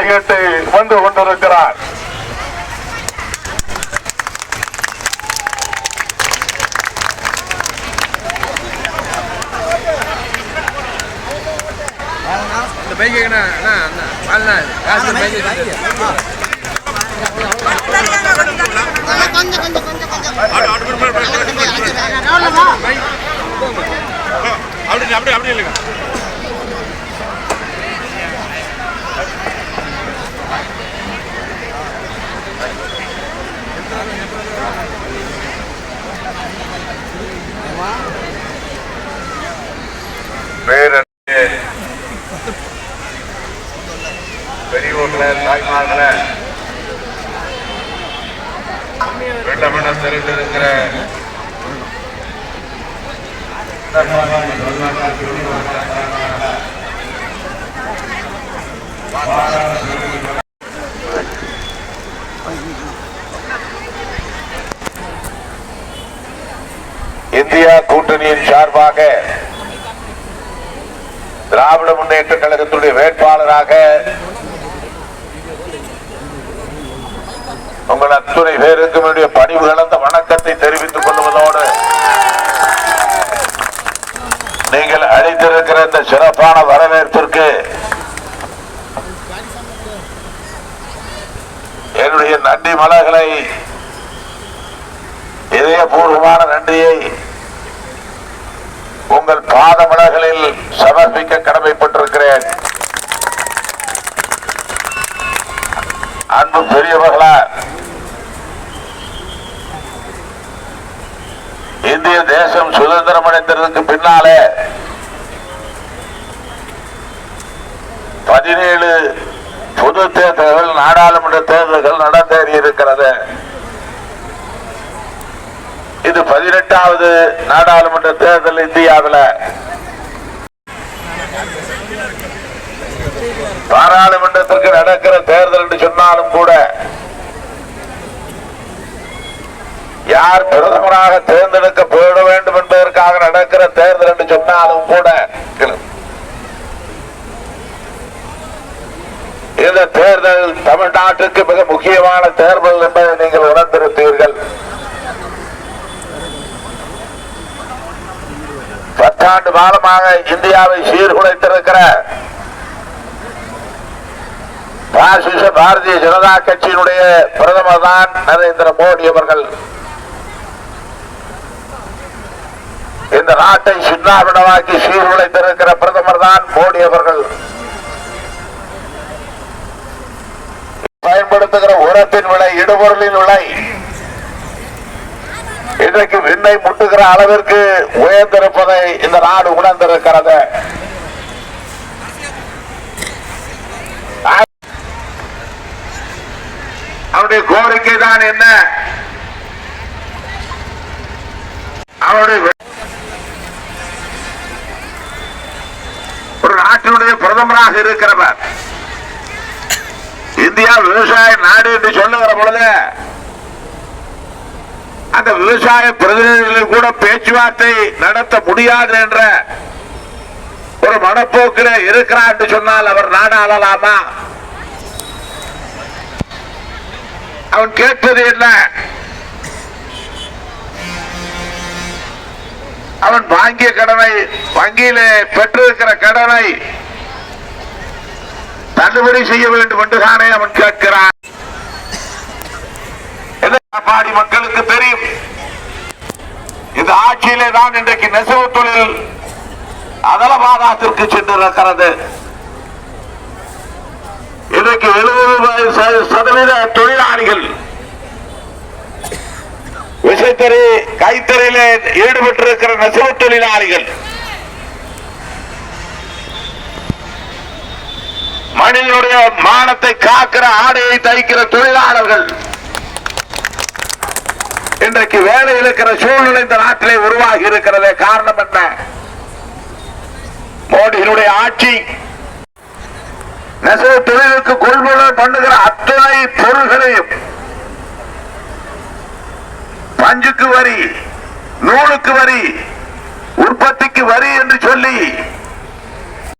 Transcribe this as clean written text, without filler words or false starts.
கேட்டு வந்து கொண்டிருக்கிறார். பெரியவர்களே, தாய்மார்களே, வெள்ளமென தெரிந்திருக்கிற இந்தியா கூட்டணியின் சார்பாக திராவிட முன்னேற்ற கழகத்துடைய வேட்பாளராக உங்கள் அத்துணை பேருக்கு என்னுடைய பணிவு கலந்த வணக்கத்தை தெரிவித்துக் கொள்வதோடு நீங்கள் அளித்திருக்கிற இந்த சிறப்பான வரவேற்பிற்கு என்னுடைய நன்றி மலர்களை, இதயபூர்வமான நன்றியை உங்கள் பாத மலர்களில் சமர்ப்பிக்க கடமைப்பட்டிருக்கிறேன். அன்பு பெரியவர்களா, இந்திய தேசம் சுதந்திரம் அடைந்ததற்கு பின்னாலே 17 பொது தேர்தல்கள், நாடாளுமன்ற தேர்தல்கள் நடந்தேறி இருக்கிறது. இது 18வது நாடாளுமன்ற தேர்தல் இந்தியாவில். பாராளுமன்றத்திற்கு நடக்கிற தேர்தல் என்று சொன்னாலும் கூட, யார் பிரதமராக தேர்ந்தெடுக்கப்பட வேண்டும் என்பதற்காக நடக்கிற தேர்தல் என்று சொன்னாலும் கூட, இந்த தேர்தல் தமிழ்நாட்டுக்கு மிக முக்கியமான தேர்தல் என்பதை நீங்கள் உணர்ந்திருப்பீர்கள். 10 ஆண்டு காலமாக இந்தியாவை சீர்குலைத்திருக்கிற பாரதிய ஜனதா கட்சியினுடைய பிரதமர் தான் நரேந்திர மோடி அவர்கள். இந்த நாட்டை சின்னாபின்னமாக்கி சீர்குலைத்திருக்கிற பிரதமர் தான் மோடி அவர்கள். பயன்படுத்துகிற உரத்தின் விலை, இடுபொருளின் விலை இன்றைக்கு விண்ணை முட்டுகிற அளவிற்கு உயர்ந்திருப்பதை இந்த நாடு உணர்ந்திருக்கிறது. அவருடைய கோரிக்கை தான் என்ன? அவருடைய ஒரு நாட்டினுடைய பிரதமராக இருக்கிறவர், இந்தியா விவசாய நாடு என்று சொல்லுகிற பொழுது அந்த விவசாய பிரதிநிதிகள் கூட பேச்சுவார்த்தை நடத்த முடியாது என்ற ஒரு மனப்போக்கில் இருக்கிறார் என்று சொன்னால் அவர் நாடு ஆளலாமா? அவன் கேட்பது என்ன? அவன் வாங்கிய கடனை, வங்கியிலே பெற்றிருக்கிற கடனை தள்ளுபடி செய்ய வேண்டும் என்று தானே அவன் கேட்கிறான். பாடி மக்களுக்கு தெரியும், இந்த ஆட்சியிலே தான் இன்றைக்கு நெசவு தொழில் அதலபாதாத்திற்கு சென்றிருக்கிறது. இன்றைக்கு 70% தொழிலாளிகள் விசைத்தறி, கைத்தறியிலே ஈடுபட்டிருக்கிற நெசவு தொழிலாளிகள், மனிதனுடைய மானத்தை காக்கிற, ஆடையை தைக்கிற தொழிலாளர்கள் இன்றைக்கு வேலை இருக்கிற சூழ்நிலை இந்த நாட்டிலே உருவாகி இருக்கிறது. காரணம் என்ன? மோடியினுடைய ஆட்சி. நெசவு தொழிலுக்கு கொள்முதல் பண்ணுகிற அத்தனை பொருள்களையும் பஞ்சுக்கு வரி, நூலுக்கு வரி, உற்பத்திக்கு வரி என்று சொல்லி